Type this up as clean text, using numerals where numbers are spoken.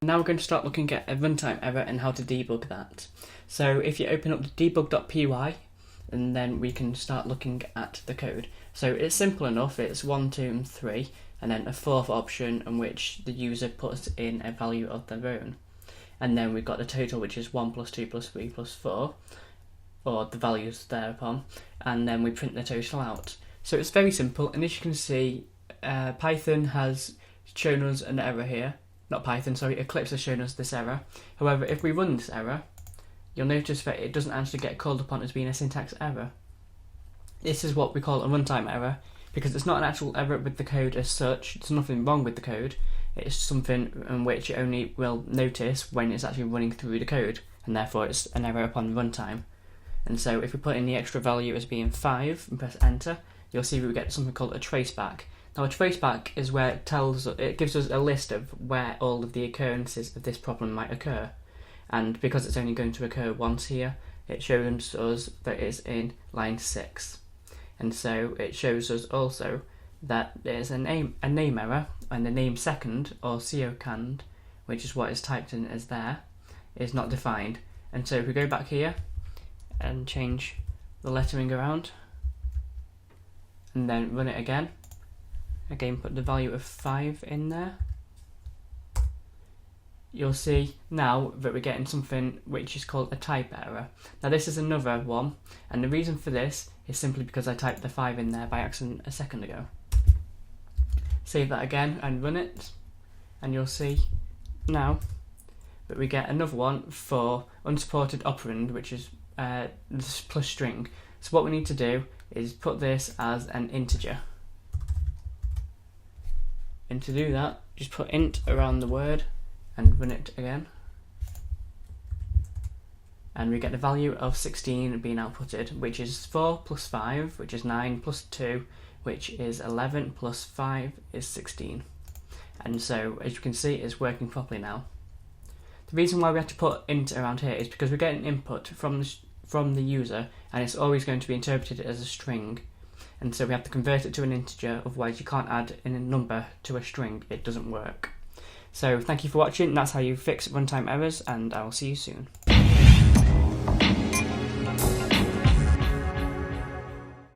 Now we're going to start looking at a runtime error and how to debug that. So if you open up the debug.py, and then we can start looking at the code. So it's simple enough, it's 1, 2 and 3, and then a fourth option in which the user puts in a value of their own. And then we've got the total, which is 1 plus 2 plus 3 plus 4, or the values thereupon, and then we print the total out. So it's very simple, and as you can see, Python has shown us an error here. Not Python, sorry, Eclipse has shown us this error. However, if we run this error, you'll notice that it doesn't actually get called upon as being a syntax error. This is what we call a runtime error, because it's not an actual error with the code as such. There's nothing wrong with the code. It's something in which you only will notice when it's actually running through the code, and therefore it's an error upon runtime. And so if we put in the extra value as being 5 and press enter, you'll see we get something called a traceback. Now a traceback is where it gives us a list of where all of the occurrences of this problem might occur. And because it's only going to occur once here, it shows us that it's in line 6. And so it shows us also that there's a name error, and the name second, or second, which is what is typed in as there, is not defined. And so if we go back here and change the lettering around, and then run it again put the value of 5 in there, you'll see now that we're getting something which is called a type error. Now this is another one, and the reason for this is simply because I typed the 5 in there by accident a second ago. Save that again and run it, and you'll see now that we get another one for unsupported operand, which is this plus string. So what we need to do is put this as an integer. And to do that, just put int around the word and run it again. And we get the value of 16 being outputted, which is 4 plus 5, which is 9, plus 2, which is 11, plus 5 is 16. And so, as you can see, it's working properly now. The reason why we have to put int around here is because we're getting input from the user, and it's always going to be interpreted as a string. And so we have to convert it to an integer, otherwise you can't add in a number to a string, it doesn't work. So thank you for watching, that's how you fix runtime errors, and I will see you soon.